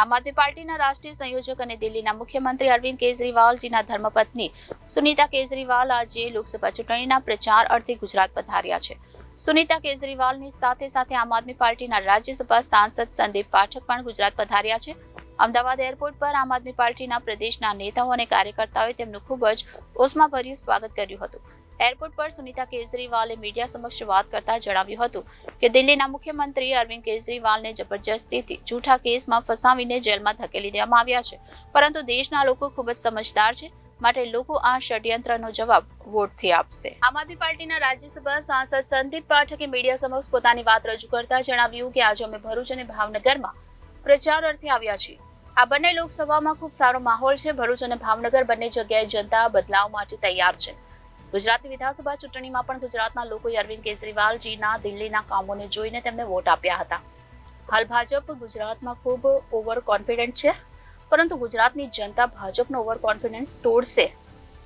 આમ આદમી પાર્ટીના રાષ્ટ્રીય સંયોજક અને દિલ્હીના મુખ્યમંત્રી અરવિંદ કેજરીવાલજીના ધર્મપત્ની સુનીતા કેજરીવાલ આજે લોકસભા ચૂંટણીના પ્રચાર અર્થે ગુજરાત પધાર્યા છે. સુનીતા કેજરીવાલની સાથે સાથે આમ આદમી પાર્ટીના રાજ્યસભા સાંસદ સંદીપ પાઠક પણ ગુજરાત પધાર્યા છે. અમદાવાદ એરપોર્ટ પર આમ આદમી પાર્ટીના પ્રદેશના નેતાઓ અને કાર્યકર્તાઓએ તેમનું ખૂબ જ ઉષ્માભર્યું સ્વાગત કર્યું હતું. એરપોર્ટ પર સુનીતા કેજરીવાલે મીડિયા સમક્ષ વાત કરતા જણાવ્યું હતું કે દિલ્હીના મુખ્યમંત્રી અરવિંદ કેજરીવાલને જબરજસ્તીથી જૂઠા કેસમાં ફસાવીને જેલમાં ધકેલી દેવામાં આવ્યા છે, પરંતુ દેશના લોકો ખૂબ જ સમજદાર છે, માટે લોકો આ ષડયંત્રનો જવાબ વોટથી આપશે. આમ આદમી પાર્ટીના રાજ્યસભા સાંસદ સંદીપ પાઠકે મીડિયા સમક્ષ પોતાની વાત રજૂ કરતા જણાવ્યું કે આજે અમે ભરૂચ અને ભાવનગરમાં પ્રચાર અર્થે આવ્યા છીએ. આ બંને લોકસભામાં ખૂબ સારો માહોલ છે. ભરૂચ અને ભાવનગર બંને જગ્યાએ જનતા બદલાવ માટે તૈયાર છે. ગુજરાતની વિધાનસભા ચૂંટણીમાં પણ ગુજરાતના લોકોએ અરવિંદ કેજરીવાલજીના દિલ્હીના કામોને જોઈને તેમને વોટ આપ્યા હતા. હાલ ભાજપ ગુજરાતમાં ખૂબ ઓવર કોન્ફિડન્ટ છે, પરંતુ ગુજરાતની જનતા ભાજપનો ઓવર કોન્ફિડન્સ તોડશે.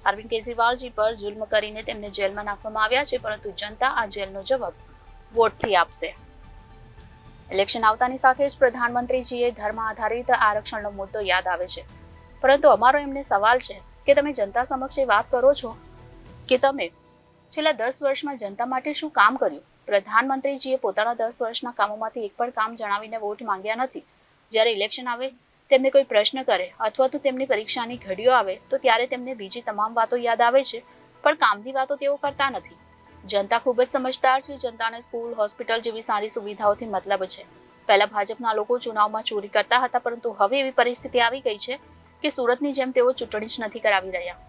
અરવિંદ કેજરીવાલજી પર જુલ્મ કરીને તેમને જેલમાં નાખવામાં આવ્યા છે, પરંતુ જનતા આ જેલનો જવાબ વોટથી આપશે. ઇલેક્શન આવતાની સાથે જ પ્રધાનમંત્રીજીએ ધર્મ આધારિત આરક્ષણનો મુદ્દો યાદ આવે છે, પરંતુ અમારો એમને સવાલ છે કે તમે જનતા સમક્ષ એ વાત કરો છો કે તમે છેલ્લા 10 વર્ષમાં જનતા માટે શું કામ કર્યું. પ્રધાનમંત્રીજીએ પોતાના 10 વર્ષના કામોમાંથી એક પણ કામ જણાવીને વોટ માંગ્યા નથી. જ્યારે ઇલેક્શન આવે, તેમને કોઈ પ્રશ્ન કરે અથવા તો તેમની પરીક્ષાની ઘડીઓ આવે તો ત્યારે તેમને બીજી તમામ વાતો યાદ આવે છે, પણ કામની વાતો તેઓ કરતા નથી. જનતા ખૂબ જ સમજદાર છે. જનતાને સ્કૂલ, હોસ્પિટલ જેવી સારી સુવિધાઓથી મતલબ છે. પહેલા ભાજપના લોકો ચુનાવમાં ચોરી કરતા હતા, પરંતુ હવે એવી પરિસ્થિતિ આવી ગઈ છે કે સુરતની જેમ તેઓ ચૂંટણી જ નથી કરાવી રહ્યા.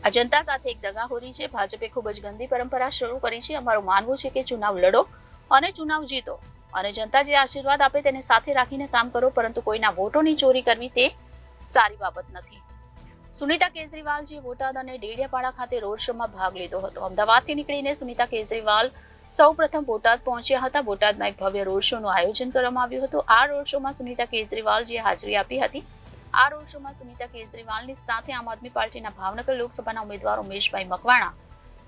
આ જનતા સાથે એક દગાખોરી છે. ભાજપે ખૂબ જ ગંદી પરંપરા શરૂ કરી છે. અમારું માનવું છે કે ચુનાવ લડો અને ચુનાવ જીતો, અને જનતા જે આશીર્વાદ આપે તેને સાથે રાખીને કામ કરો, પરંતુ કોઈના વોટોની ચોરી કરવી તે સારી બાબત નથી. સુનીતા કેજરીવાલજી બોટાદ અને ડેડિયાપાડા ખાતે રોડ શોમાં ભાગ લીધો હતો. અમદાવાદથી નીકળીને સુનીતા કેજરીવાલ સૌપ્રથમ બોટાદ પહોંચ્યા હતા. બોટાદમાં એક ભવ્ય રોડ શોનું આયોજન કરવામાં આવ્યું હતું. આ રોડ શોમાં સુનીતા કેજરીવાલજીએ હાજરી આપી હતી. આ રોડ શોમાં સુનીતા કેજરીવાલની સાથે આમ આદમી પાર્ટીના ભાવનગર લોકસભાના ઉમેદવાર ઉમેશભાઈ મકવાણા,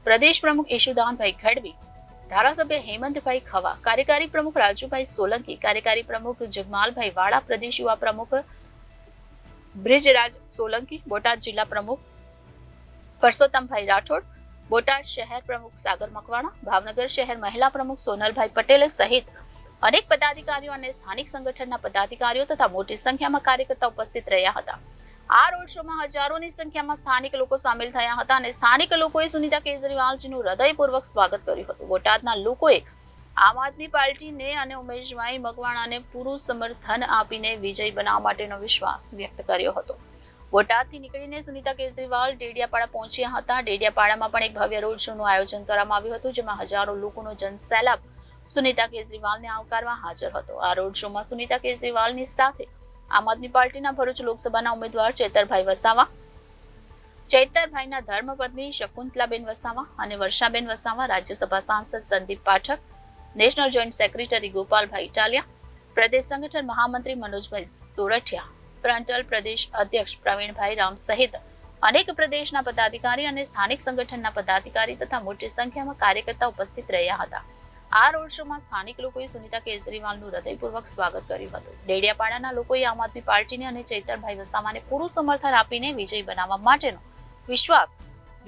પ્રદેશ પ્રમુખ ઈશુદાનભાઈ ગઢવી, ધારાસભ્ય હેમંતભાઈ ખવા, કાર્યકારી પ્રમુખ રાજુભાઈ સોલંકી, કાર્યકારી પ્રમુખ જગમાલભાઈ વાળા, પ્રદેશ યુવા પ્રમુખ બ્રિજરાજ સોલંકી, બોટાદ જિલ્લા પ્રમુખ પરસોત્તમભાઈ રાઠોડ, બોટાદ શહેર પ્રમુખ સાગર મકવાણા, ભાવનગર શહેર મહિલા પ્રમુખ સોનલભાઈ પટેલ સહિત અનેક પદાધિકારીઓ અને સ્થાનિક સંગઠનના પદાધિકારીઓ તથા મોટી સંખ્યામાં કાર્યકર્તાઓ ઉપસ્થિત રહ્યા હતા. આ રોડ શોમાં હજારોની સંખ્યામાં સ્થાનિક લોકો સામેલ થયા હતા અને સ્થાનિક લોકોએ સુનીતા કેજરીવાલજીનું હૃદયપૂર્વક સ્વાગત કર્યું હતું. બોટાદના લોકોએ આમ આદમી પાર્ટીને અને ઉમેશભાઈ મકવાણાને પૂરું સમર્થન આપીને વિજય બનાવવા માટેનો વિશ્વાસ વ્યક્ત કર્યો હતો. બોટાદથી નીકળીને સુનીતા કેજરીવાલ ડેડિયાપાડા પહોંચ્યા હતા. ડેડિયાપાડામાં પણ એક ભવ્ય રોડ શોનું આયોજન કરવામાં આવ્યું હતું, જેમાં હજારો લોકોનો જનસેલાબ સુનીતા કેજરીવાલને આવકારવા હાજર હતો. આ રોડ શોમાં સુનીતા કેજરીવાલની સાથે આમ આદમી પાર્ટીના ભરૂચ લોકસભાના ઉમેદવાર ચૈતરભાઈ વસાવા, ચૈતરભાઈના ધર્મપત્ની શકુંતલાબેન વસાવા અને વર્ષાબેન વસાવા, રાજ્યસભા સાંસદ Sandeep Pathak, national joint secretary Gopalbhai Italia, પ્રદેશ સંગઠન મહામંત્રી મનોજભાઈ સોરઠિયા, ફ્રન્ટલ પ્રદેશ અધ્યક્ષ પ્રવીણભાઈ રામ સહિત અનેક પ્રદેશના પદાધિકારી અને સ્થાનિક સંગઠનના પદાધિકારી તથા મોટી સંખ્યામાં કાર્યકર્તા ઉપસ્થિત રહ્યા હતા. આ રોડ શોમાં સ્થાનિક લોકોએ સુનીતા કેજરીવાલનું હૃદયપૂર્વક સ્વાગત કર્યું હતું. ડેડિયાપાડાના લોકોએ આમ આદમી પાર્ટીને અને ચૈતરભાઈ વસાવાને પૂરું સમર્થન આપીને વિજય બનાવવા માટેનો વિશ્વાસ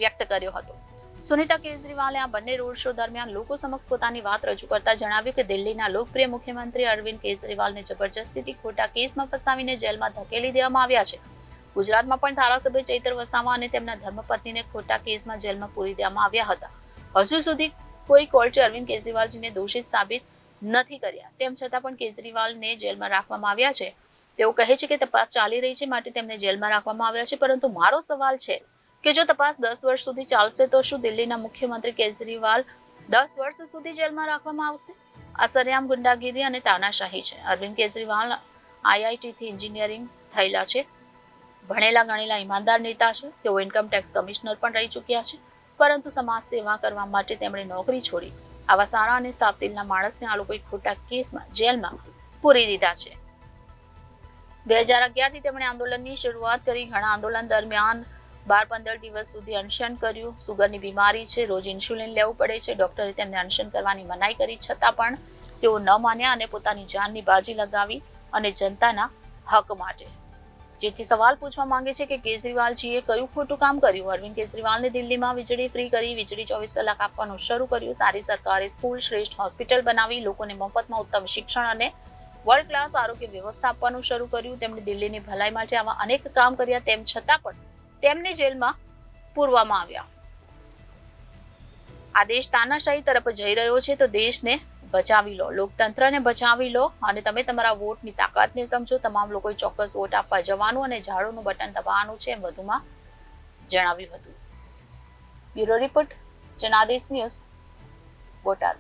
વ્યક્ત કર્યો હતો. સુનીતા કેજરીવાલે આ બંને રોડ શો દરમિયાન લોકો સમક્ષ પોતાની વાત રજૂ કરતા જણાવ્યું કે દિલ્હીના લોકપ્રિય મુખ્યમંત્રી અરવિંદ કેજરીવાલને જબરજસ્તીથી ખોટા કેસમાં ફસાવીને જેલમાં ધકેલી દેવામાં આવ્યા છે. ગુજરાતમાં પણ ધારાસભ્ય ચૈતર વસાવા અને તેમના ધર્મપત્નીને ખોટા કેસમાં જેલમાં પૂરી દેવામાં આવ્યા હતા. હજુ સુધી કોઈ કોર્ટે અરવિંદ કેજરીવાલજીને દોષિત સાબિત નથી કર્યા. તેમ છતાં પણ કેજરીવાલને જેલમાં રાખવામાં આવ્યા છે. તેઓ કહે છે કે તપાસ ચાલી રહી છે, માટે તેમને જેલમાં રાખવામાં આવ્યા છે, પરંતુ મારો સવાલ છે કે જો તપાસ 10 વર્ષ સુધી ચાલશે તો શું દિલ્હીના મુખ્યમંત્રી કેજરીવાલ 10 વર્ષ સુધી જેલમાં રાખવામાં આવશે? આ સરેઆમ ગુંડાગીરી અને તાનાશાહી છે. અરવિંદ કેજરીવાલ IIT થી એન્જિનિયરિંગ થયેલા છે, ભણેલા ગણેલા ઈમાનદાર નેતા છે. તેઓ ઇન્કમ ટેક્સ કમિશનર પણ રહી ચૂક્યા છે, પરંતુ સમાજ સેવા કરવા માટે તેમણે નોકરી છોડી આવા સારા અને સાવતિલના માણસને આ લોકોએ ખોટા કેસમાં જેલમાં પૂરી દીધા છે. 2011 થી તેમણે આંદોલનની શરૂઆત કરી. ઘણા આંદોલન દરમિયાન 12-15 દિવસ સુધી અનશન કર્યું. સુગરની બીમારી છે, રોજ ઇન્સ્યુલિન લેવું પડે છે. ડોક્ટરે તેમને અનશન કરવાની મનાઈ કરી, છતાં પણ તેઓ ન માન્યા અને પોતાની જાનની બાજી લગાવી અને જનતાના હક માટે, જેથી સવાલ પૂછવા માંગે છે કે કેજરીવાલજીએ કયું ખોટું કામ કર્યું. અરવિંદ કેજરીવાલને દિલ્હીમાં વીજળી ફ્રી કરી, વીજળી 24 કલાક આપવાનું શરૂ કર્યું, સારી સરકારી સ્કૂલ, શ્રેષ્ઠ હોસ્પિટલ બનાવી, લોકોને મફતમાં ઉત્તમ શિક્ષણ અને વર્લ્ડ ક્લાસ આરોગ્ય વ્યવસ્થા આપવાનું શરૂ કર્યું. તેમણે દિલ્હીની ભલાઈ માટે આવા અનેક કામ કર્યા, તેમ છતાં પણ તેમને જેલમાં પૂરવામાં આવ્યા. આ દેશ તાનાશાહી તરફ જઈ રહ્યો છે, તો દેશને બચાવી લો, લોકતંત્રને બચાવી લો અને તમે તમારા વોટની તાકાતને સમજો. તમામ લોકોએ ચોક્કસ વોટ આપવા જવાનું અને ઝાડુનું બટન દબાવવાનું છે, એમ વધુમાં જણાવ્યું હતું. Bureau report, Janadesh news, Botad.